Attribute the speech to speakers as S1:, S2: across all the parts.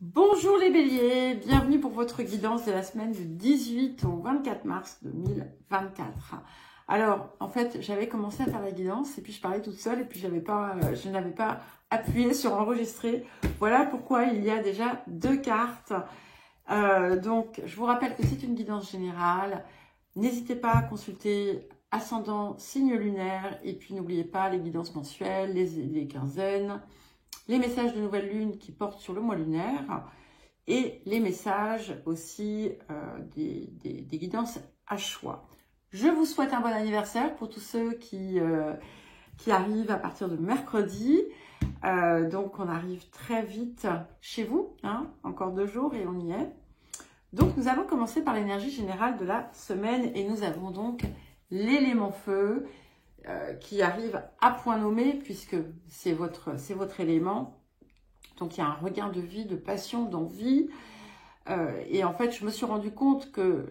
S1: Bonjour les béliers, bienvenue pour votre guidance de la semaine du 18 au 24 mars 2024. Alors, en fait, j'avais commencé à faire la guidance et puis je parlais toute seule et puis je n'avais pas appuyé sur enregistrer. Voilà pourquoi il y a déjà deux cartes. Donc, je vous rappelle que c'est une guidance générale. N'hésitez pas à consulter ascendant, signe lunaire et puis n'oubliez pas les guidances mensuelles, les quinzaines, les messages de nouvelle lune qui portent sur le mois lunaire et les messages aussi des guidances à choix. Je vous souhaite un bon anniversaire pour tous ceux qui arrivent à partir de mercredi. Donc on arrive très vite chez vous, hein, encore 2 jours et on y est. Donc nous allons commencer par l'énergie générale de la semaine et nous avons donc l'élément feu qui arrive à point nommé puisque c'est votre élément. Donc il y a un regain de vie, de passion, d'envie. Et en fait, je me suis rendu compte que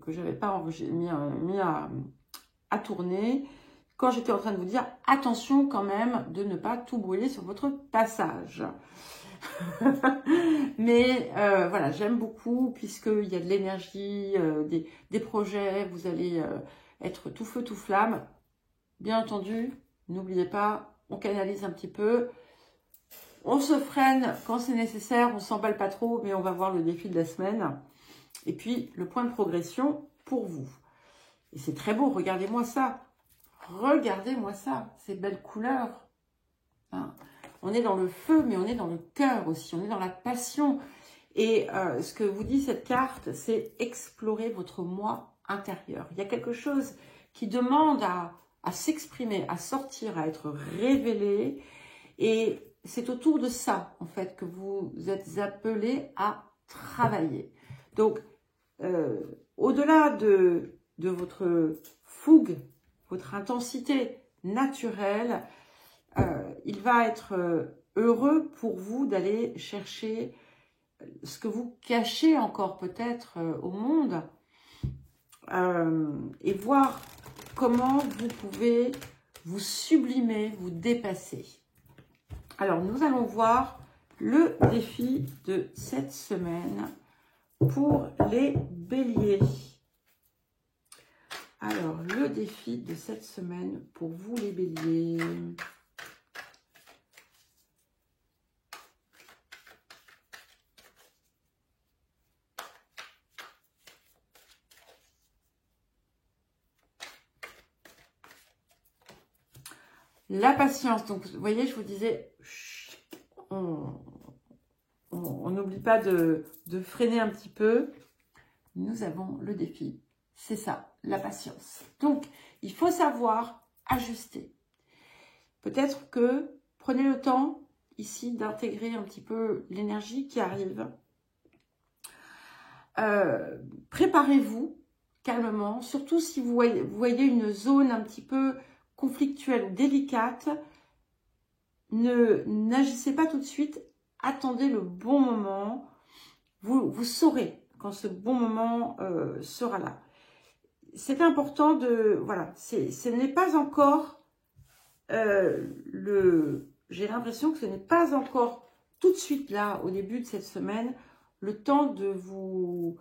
S1: j'avais pas mis à tourner quand j'étais en train de vous dire attention quand même de ne pas tout brûler sur votre passage. Mais voilà, j'aime beaucoup puisqu'il y a de l'énergie, des projets, vous allez être tout feu, tout flamme. Bien entendu, n'oubliez pas, on canalise un petit peu. On se freine quand c'est nécessaire, on ne s'emballe pas trop, mais on va voir le défi de la semaine. Et puis, le point de progression pour vous. Et c'est très beau, regardez-moi ça. Regardez-moi ça, ces belles couleurs. Hein. On est dans le feu, mais on est dans le cœur aussi, on est dans la passion. Et ce que vous dit cette carte, c'est explorer votre moi intérieur. Il y a quelque chose qui demande à s'exprimer, à sortir, à être révélé. Et c'est autour de ça, en fait, que vous êtes appelé à travailler. Donc, au-delà de votre fougue, votre intensité naturelle, il va être heureux pour vous d'aller chercher ce que vous cachez encore peut-être au monde et voir comment vous pouvez vous sublimer, vous dépasser. Alors, nous allons voir le défi de cette semaine pour les béliers. Alors, le défi de cette semaine pour vous les béliers. La patience. Donc, vous voyez, je vous disais, on n'oublie pas de freiner un petit peu. Nous avons le défi. C'est ça, la patience. Donc, il faut savoir ajuster. Peut-être que prenez le temps ici d'intégrer un petit peu l'énergie qui arrive. Préparez-vous calmement, surtout si vous voyez une zone un petit peu conflictuelle ou délicate. N'agissez pas tout de suite, attendez le bon moment. Vous saurez quand ce bon moment sera là. C'est important de... Voilà, ce n'est pas encore j'ai l'impression que ce n'est pas encore tout de suite là, au début de cette semaine, le temps de vous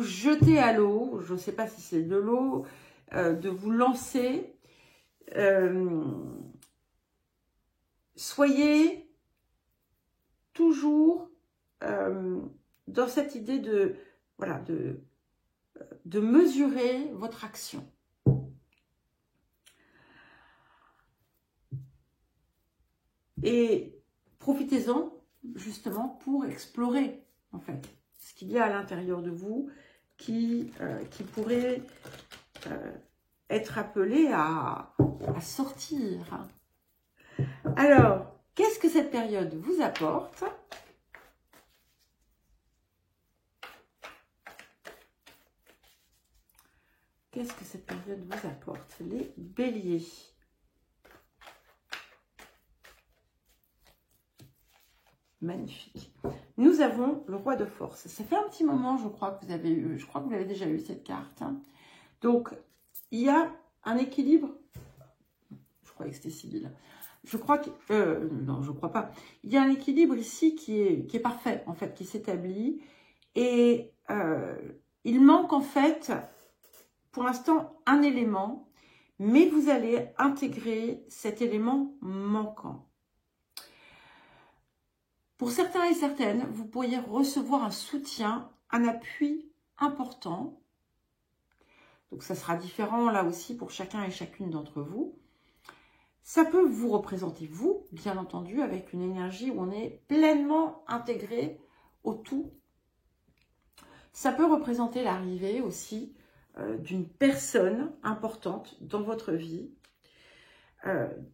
S1: jeter à l'eau. Je ne sais pas si c'est de l'eau, de vous lancer. Soyez toujours dans cette idée de mesurer votre action. Et profitez-en justement pour explorer en fait ce qu'il y a à l'intérieur de vous qui pourrait être appelé à sortir. Alors, qu'est-ce que cette période vous apporte ? Qu'est-ce que cette période vous apporte, les béliers ? Magnifique. Nous avons le roi de force. Ça fait un petit moment, je crois que vous avez déjà eu cette carte. Hein. Donc, il y a un équilibre. Je croyais que c'était Sibylle. je crois que... non, je crois pas. Il y a un équilibre ici qui est parfait, en fait, qui s'établit. Et il manque, en fait, pour l'instant, un élément, mais vous allez intégrer cet élément manquant. Pour certains et certaines, vous pourriez recevoir un soutien, un appui important. Donc, ça sera différent, là aussi, pour chacun et chacune d'entre vous. Ça peut vous représenter, vous, bien entendu, avec une énergie où on est pleinement intégré au tout. Ça peut représenter l'arrivée aussi d'une personne importante dans votre vie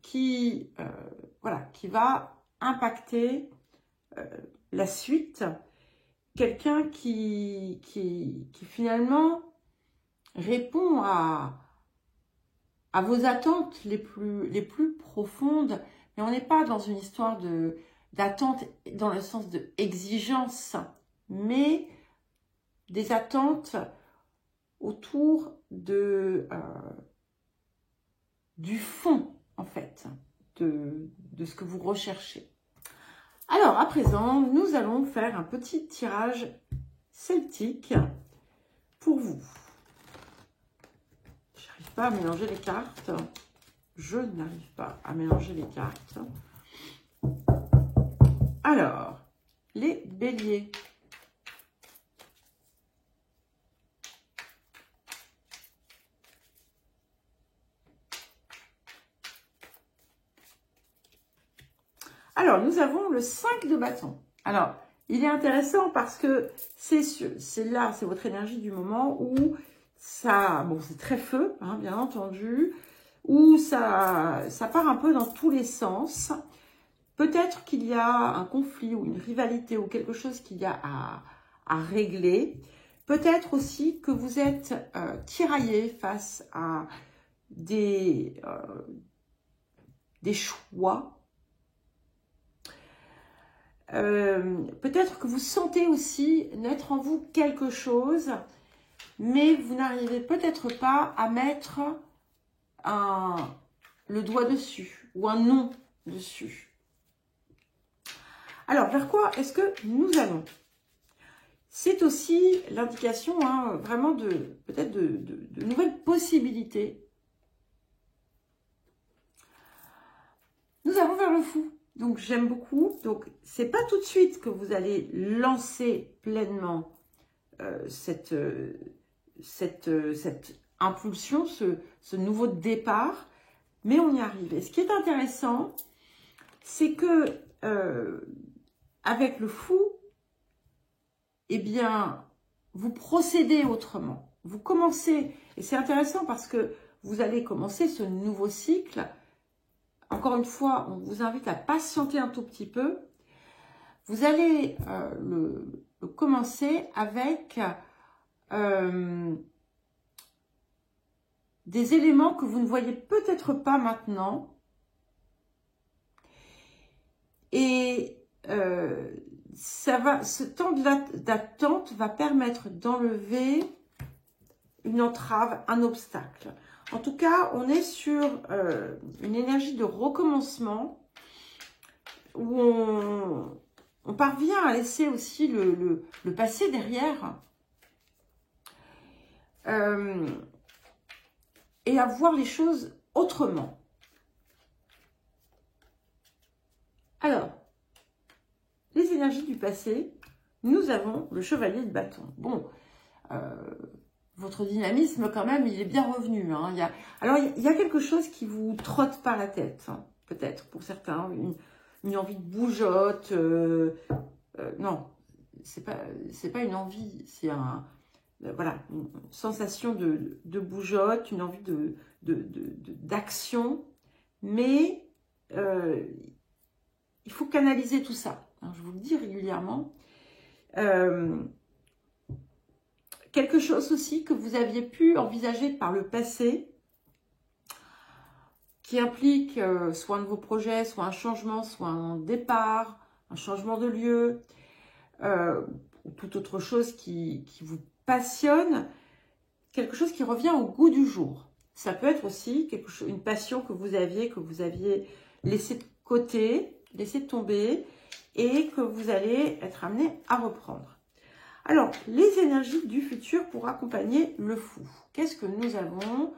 S1: qui va impacter la suite. Quelqu'un qui finalement répond à vos attentes les plus profondes, mais on n'est pas dans une histoire d'attente dans le sens de exigence, mais des attentes autour du fond, en fait, de ce que vous recherchez. Alors, à présent, nous allons faire un petit tirage celtique pour vous. J'arrive pas à mélanger les cartes. Je n'arrive pas à mélanger les cartes. Alors, les béliers. Alors, nous avons le 5 de bâton. Alors, il est intéressant parce que c'est là, c'est votre énergie du moment où ça, bon, c'est très feu, hein, bien entendu, où ça part un peu dans tous les sens. Peut-être qu'il y a un conflit ou une rivalité ou quelque chose qu'il y a à régler. Peut-être aussi que vous êtes tiraillé face à des choix. Peut-être que vous sentez aussi naître en vous quelque chose, mais vous n'arrivez peut-être pas à mettre le doigt dessus ou un nom dessus. Alors, vers quoi est-ce que nous allons? C'est aussi l'indication vraiment peut-être de nouvelles possibilités. Nous allons vers le fou. Donc, j'aime beaucoup. Donc, c'est pas tout de suite que vous allez lancer pleinement cette impulsion, ce nouveau départ, mais on y arrive. Et ce qui est intéressant, c'est que avec le fou, eh bien, vous procédez autrement. Vous commencez, et c'est intéressant parce que vous allez commencer ce nouveau cycle. Encore une fois, on vous invite à patienter un tout petit peu. Vous allez le commencer avec des éléments que vous ne voyez peut-être pas maintenant. Et ce temps d'attente va permettre d'enlever une entrave, un obstacle. En tout cas, on est sur une énergie de recommencement où on parvient à laisser aussi le passé derrière et à voir les choses autrement. Alors, les énergies du passé, nous avons le chevalier de bâton. Bon, votre dynamisme, quand même, il est bien revenu. Hein. Alors, il y a quelque chose qui vous trotte par la tête, hein, peut-être, pour certains. Une envie de bougeotte. Non, c'est pas une envie, c'est voilà, une sensation de bougeotte, une envie d'action. Mais il faut canaliser tout ça. Hein, je vous le dis régulièrement. Quelque chose aussi que vous aviez pu envisager par le passé, qui implique soit un de vos projets, soit un changement, soit un départ, un changement de lieu, ou toute autre chose qui vous passionne, quelque chose qui revient au goût du jour. Ça peut être aussi une passion que vous aviez laisser de côté, laisser tomber, et que vous allez être amené à reprendre. Alors, les énergies du futur pour accompagner le fou. Qu'est-ce que nous avons?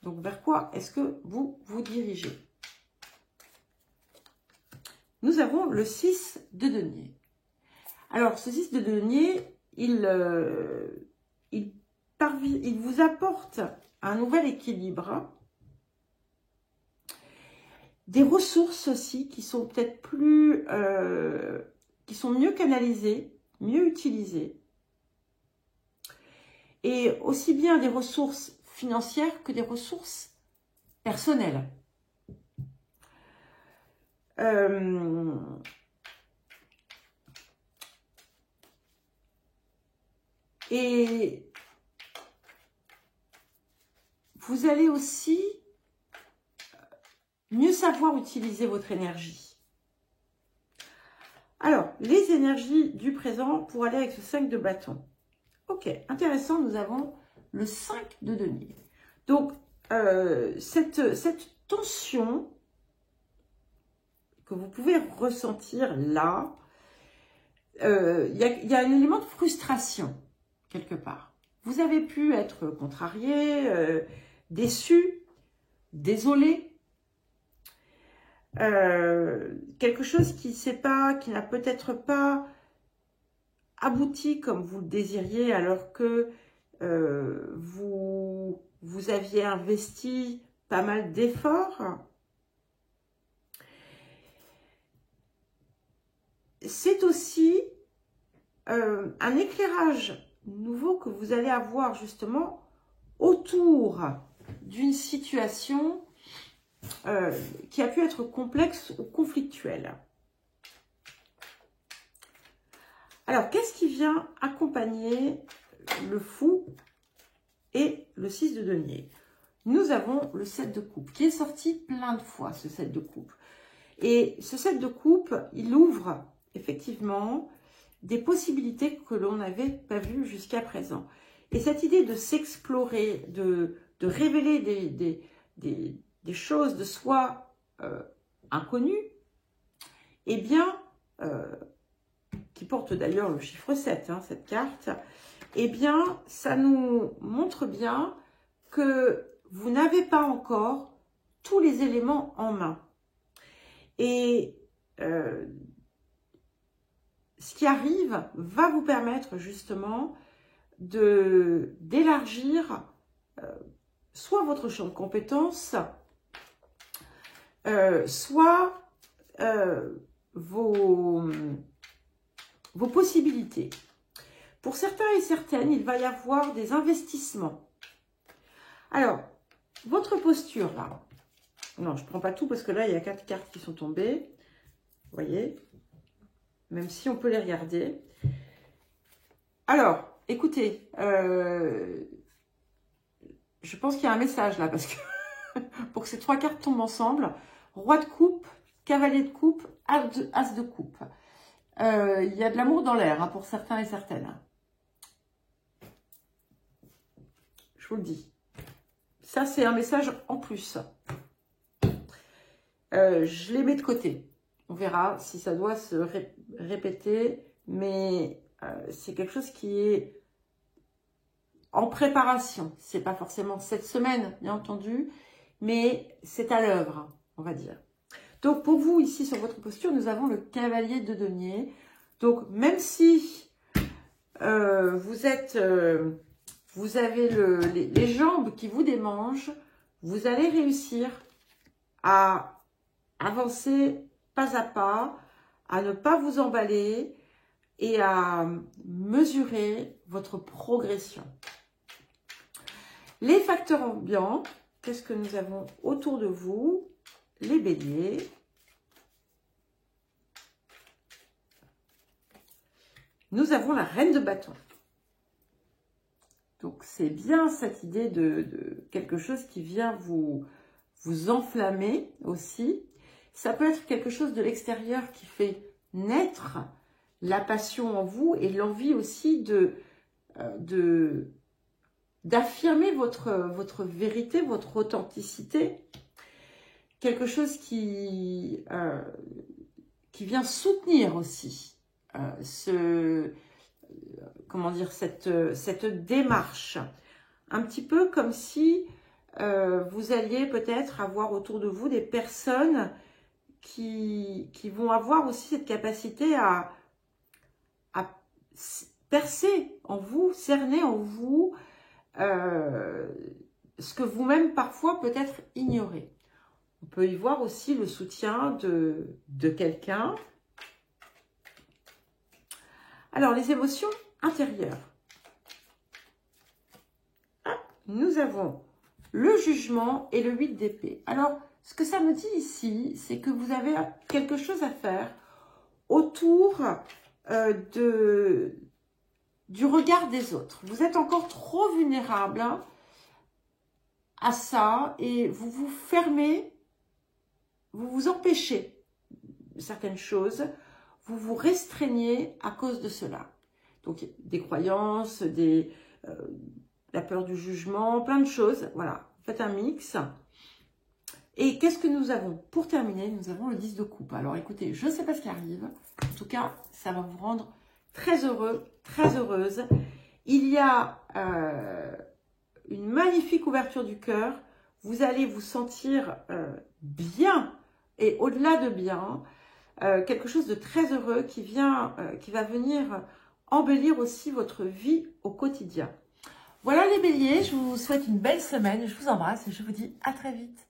S1: Donc, vers quoi est-ce que vous vous dirigez? Nous avons le 6 de denier. Alors, ce 6 de denier, il vous apporte un nouvel équilibre. Des ressources aussi qui sont peut-être plus... qui sont mieux canalisées, mieux utilisées. Et aussi bien des ressources financières que des ressources personnelles. Et vous allez aussi mieux savoir utiliser votre énergie. Alors, les énergies du présent pour aller avec ce 5 de bâton. Ok, intéressant, nous avons le 5 de denier. Donc, cette tension que vous pouvez ressentir là, il y a un élément de frustration, quelque part. Vous avez pu être contrarié, déçu, désolé. Quelque chose qui n'a peut-être pas abouti comme vous le désiriez, alors que vous aviez investi pas mal d'efforts. C'est aussi un éclairage nouveau que vous allez avoir justement autour d'une situation qui a pu être complexe ou conflictuelle. Alors, qu'est-ce qui vient accompagner le fou et le 6 de denier? Nous avons le 7 de coupe qui est sorti plein de fois, ce 7 de coupe. Et ce 7 de coupe, il ouvre effectivement des possibilités que l'on n'avait pas vues jusqu'à présent. Et cette idée de s'explorer, de révéler des choses de soi inconnues, eh bien, qui porte d'ailleurs le chiffre 7, hein, cette carte, eh bien, ça nous montre bien que vous n'avez pas encore tous les éléments en main. Et ce qui arrive va vous permettre justement d'élargir soit votre champ de compétences, soit vos possibilités. Pour certains et certaines, il va y avoir des investissements. Alors, votre posture là, non, je ne prends pas tout parce que là, il y a 4 cartes qui sont tombées. Vous voyez, même si on peut les regarder. Alors, écoutez, je pense qu'il y a un message là, parce que pour que ces 3 cartes tombent ensemble, roi de coupe, cavalier de coupe, as de coupe. Il y a de l'amour dans l'air hein, pour certains et certaines. Je vous le dis. Ça, c'est un message en plus. Je les mets de côté. On verra si ça doit se répéter. Mais c'est quelque chose qui est en préparation. C'est pas forcément cette semaine, bien entendu. Mais c'est à l'œuvre, on va dire. Donc, pour vous, ici, sur votre posture, nous avons le cavalier de denier. Donc, même si vous avez les jambes qui vous démangent, vous allez réussir à avancer pas à pas, à ne pas vous emballer et à mesurer votre progression. Les facteurs ambiants, qu'est-ce que nous avons autour de vous? Les béliers. Nous avons la reine de bâton. Donc, c'est bien cette idée de quelque chose qui vient vous enflammer aussi. Ça peut être quelque chose de l'extérieur qui fait naître la passion en vous et l'envie aussi d'affirmer votre vérité, votre authenticité. quelque chose qui vient soutenir aussi comment dire, cette démarche. Un petit peu comme si vous alliez peut-être avoir autour de vous des personnes qui vont avoir aussi cette capacité à percer en vous, cerner en vous ce que vous-même parfois peut-être ignorez. On peut y voir aussi le soutien de quelqu'un. Alors, les émotions intérieures. Nous avons le jugement et le 8 d'épée. Alors, ce que ça me dit ici, c'est que vous avez quelque chose à faire autour du regard des autres. Vous êtes encore trop vulnérable à ça et vous vous fermez, vous vous empêchez certaines choses, vous vous restreignez à cause de cela. Donc, des croyances, la peur du jugement, plein de choses. Voilà, faites un mix. Et qu'est-ce que nous avons? Pour terminer, nous avons le 10 de coupe. Alors, écoutez, je ne sais pas ce qui arrive. En tout cas, ça va vous rendre très heureux, très heureuse. Il y a une magnifique ouverture du cœur. Vous allez vous sentir bien et au-delà de bien. Quelque chose de très heureux qui va venir embellir aussi votre vie au quotidien. Voilà les béliers, je vous souhaite une belle semaine, je vous embrasse et je vous dis à très vite.